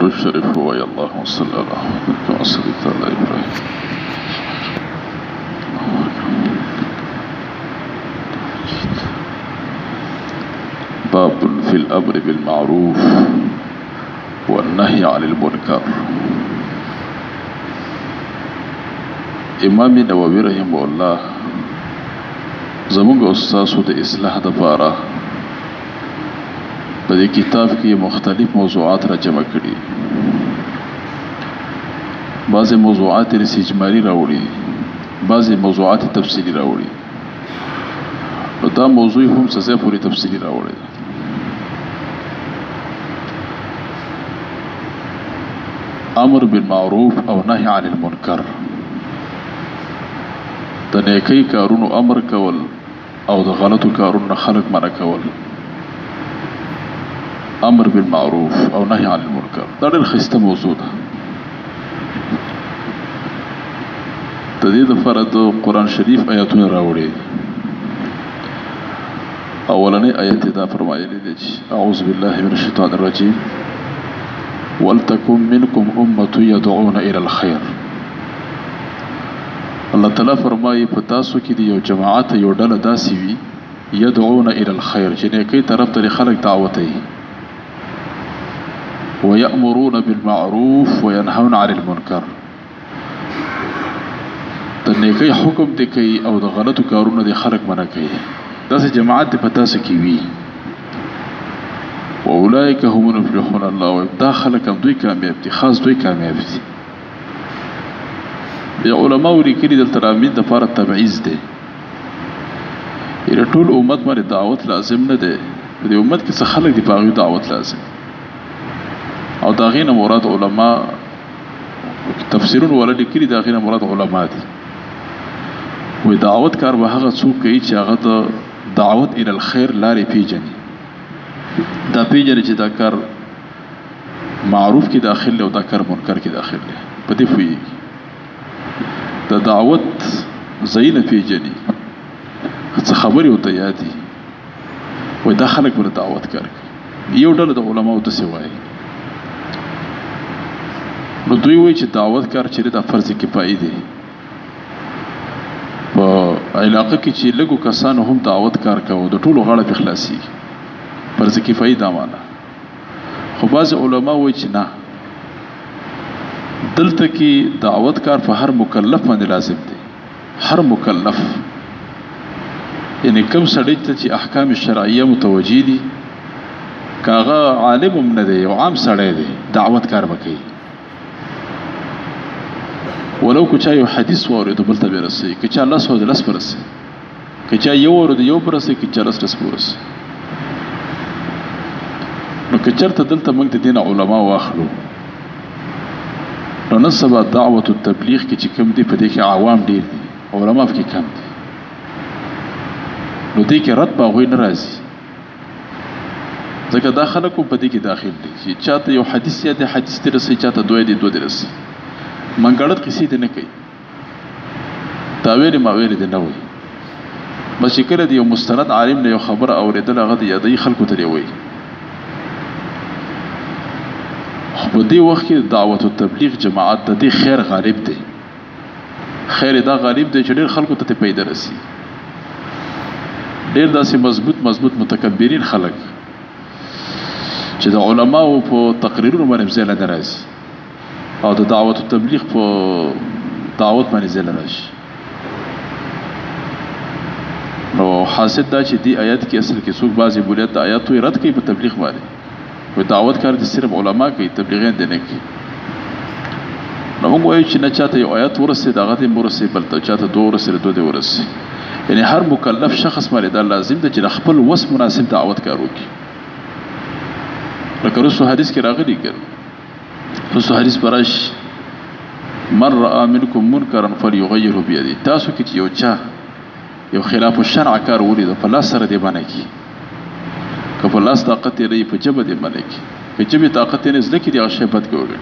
درود شریف ووایه. اللهم صل علی محمد کما صلیت علی ابراهیم. باب في الأمر بالمعروف والنهي عن المنكر. امام نووي رحمه الله زمونږ استاد د اصلاح د پاره په دې کتاب کې مختلف موضوعات را جمع کړي. بعضې موضوعات یې اجمالي راوړي، بعضې موضوعات تفصیلي راوړي. نو دا موضوع هم څه ځای پورې تفصیلي راوړي. امر بالمعروف او نهي عن المنکر، د نیکی کارونو امر کول او د غلطو کارونو خلق منع کول. امر بالمعروف او نهي عن المنکر دا ډېر ښایسته موضوع ده. د دې دپاره د قرآن شریف آیاتونه راوړي. اولنی آیت دا فرمایلی دی چې اعوذ بالله من الشیطان الرجیم ولتکن منکم امة یدعون الى الخیر. الله تعالی فرمایي په تاسو کې دی یو جماعت، یو ډله داسې وي یدعون الى الخیر چې نیکۍ طرف ته خلک دعوت کوي. ويأمرون بالمعروف وينهون عن المنکر، د نیکۍ حکم دی کوي او د غلطو کارونو دی خلک منع کوي. داسې جماعت دی په تاسو کې وي. واولئک هم المفلحون. الله وایي دا خلک هم دوی کامیاب دي، خاص دوی کامیاب دي. بیا علماو لیکلي دلته رامین دپاره تبعیض دی. یعنې ټول امت باندې دعوت لازم نه دی. په دې امت کې څه خلک دي په هغوی دعوت لازم، او د هغې نه مراد علما تفسیرونه والا لیکلي د هغې نه مراد علما دي. وایي دعوت کار به هغه څوک کوي چې هغه د دعوت الى الخیر لارې پیژني. دا پیژني چې دا کار معروف کې داخل دی او دا کار منکر کې داخل دی. په دې پوهېږي. د دعوت ځایونه پیژني، څه خبرې ورته یاد دي. وایي دا خلک به دعوت کار کوي. یو ډله د علماو داسې وایي. نو دوی وایي چې دعوت کار چېرې دا فرض کفایي دی. په علاقه کې چې لږو کسانو هم دعوت کار کوو د ټولو غاړه پې خلاصېږي. فرض کفایي دا معنا. خو بعضې علما وایي چې نه، دلته کې دعوت کار په هر مکلف باندې لازم دی. هر مکلف یعنی کم سړی ته چې احکام شرعیه متوجه دي، که هغه عالم هم نه دی، یو عام سړی دی، دعوت کار به کوي. ولو که چا یو حدیث واورېدو بل ته به رسوي، که چا لس واورېدو لس به رسوي، که چا یو واورېدو یو به رسوي، که چا لس به رسوي. نو که چېرته دلته موږ د دې نه علما واخلو، نو نن سبا دعوت التبلیغ کې چې کوم دي په دې کې عوام ډېر دي، علما پکې کم دي. نو دې کې رد په هغوی نه راځي، ځکه دا خلک هم په دې کې داخل دي چې چاته یو حدیث یاد دی حدیث دې رسوي، چاته دوه دي دوه دې رسوي. منګړت قصې دې نه کوي، تاویلې ماویلې دې نه وایي. بس چې کله د یو مستند عالم نه یو خبره اورېدل هغه د یادوي، خلکو ته یې وایي. په دې وخت کې دعوت التبلیغ جماعت د دې خیر غالب دی. خیر دا غالب دی چې ډېر خلکو ته پیدا رسي. ډېر داسې مضبوط متکبرین خلک چې د علماو په تقریرونو باندې ځای نه راځي او د دعوت التبلیغ په دعوت باندې ځای نه راشي. نو حاصل دا چې دې آیات کې اصل کې څوک بعضې بولیت د آیاتو رد کوي په تبلیغ باندې. و دعوت کار دي صرف علما کوي، تبلیغیان دي نه کوي. نو موږ وایو چې نه چاته یو آیات ورسېد هغه دې ورسېد، بل ته چاته دوه ورسېد دوه دې ورسېد. یعنې هر مکلف شخص باندې دا لازم ده چې د خپل وس مناسب دعوت کار وکړي. لکه رسو حدیث کې راغلي ګر رسو حدیث په راشي من رأى منکم منکرا فلیغیره بیده. تاسو کې چې یو چا یو خلاف الشرع کار ولید په لاس سره دې منع کړي. که په لاس طاقت یې رهي په ژبه دې منع کړي، که ژبې طاقت یې نه زده کړي هغه شی بد کوي.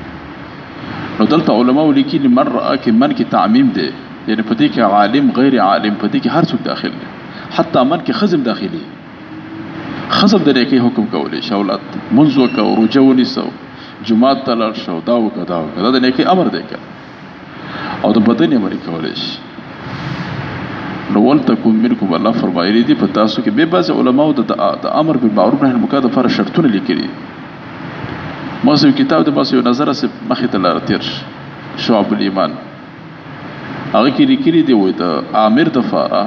نو دلته علماو لیکلي من رأى کې من کې تعمیم دی، یعنی په دې کې عالم غیر عالم په دې کې هر څوک داخل دی. حتی من کې خزم داخلي، خزم د نیکۍ حکم کولی شي، اولاد منځ وکړه، روژه ونیسه، جمعات ته لاړ شو دا وکړه دا وکړه دا د نیکۍ امر دی که او د بدن یې امر کولی شي. نو ولتکن منکم الله فرمایلی دي په تاسو کې بې بعضې علماو د امر بالمعروف نهي عن المنکر دپاره شرطونه لیکلي دي. ما یو کتاب د بس یو نظر مخې ته لاره تېر شعب الایمان هغه کې لیکلي دي وایي د امر دپاره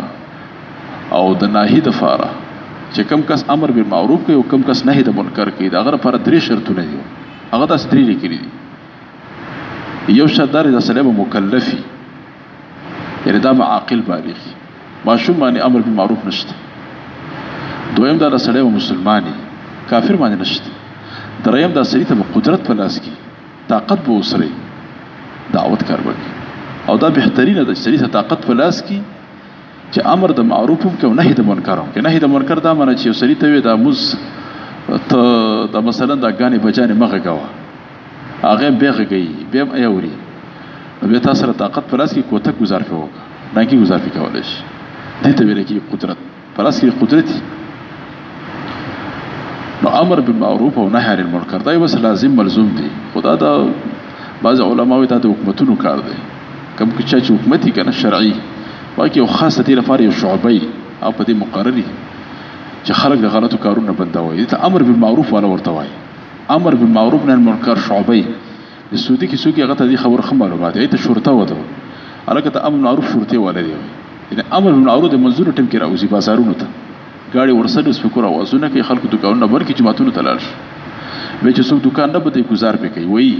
او د ناهي دپاره چې کم کس امر بالمعروف کوي او کم کس نهي د منکر کوي د هغه لپاره 3 شرطونه دي. هغه داسې 3 لیکلي دي. یو شرط دا دی د سړی به مکلفي یعنې دا به عاقل بالغ ماشوم باندې امر بالمعروف نشته. دویم دا د سړی به مسلمان کافر باندې نشته. دریم دا سړي ته به قدرت په لاس کې طاقت به وسره دعوت کار وکړي او دا بهترینه ده چې سړي ته طاقت په لاس کې چې امر د معروف هم کوي او نهي د منکر هم کوي. نهي د منکر دا معنی چې یو سړي ته وي دا مز ته دا مثلا دا ګانې بجانې مه غږوه هغه بیا غږوي بیا هم اوري نو بیا تا سره طاقت په لاس کې کوتک ګزار پې وکړه ناکي ګزار پې کولی شي. دې ته ویل کېږي قدرت په لاس کې قدرت. نو امر بالمعروف او نهي عن المنکر دا بس لازم ملزوم دي. خدا دا بعض علماء دا د حکومتونو کار دی. کوم چې حکومت یې کنه شرعي واکه یو خاصه دې لپاره یو شعبې او په دې مقرري چې خلک د غلطو کارونو بندوي. ته امر بالمعروف ولا ورته وایي امر بالمعروف نهي عن المنکر شعبې د سعودي کې څوک هغه ته دې خبر خمر وباده ایت شرطه وته الکه ته امر بالمعروف شرطه ولا دی. یعنی امر بالمعروف د منظور ټیم کې راوځي بازارونو ته ګاډي ورسره سپکور اوازونه کوي خلکو دکانونه بر کې جماعتونو ته لاړ شي به چې څوک دکان نه بده گزار پې کوي وایي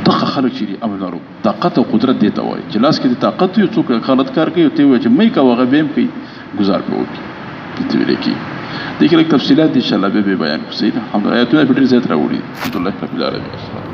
دغه خلک چې دي امر بالمعروف طاقت او قدرت دی ته وایي چې لاس کې د طاقت یو څوک غلط کار کوي ته وایي چې مې کا وغه بهم کوي گزار پې وکړي دې ویل کې دغه تفصيلات ان شاء الله به بیان کوو. سیدنا الحمدلله آیاتونه په ډېر زیات راوړي. الحمدلله رب العالمین.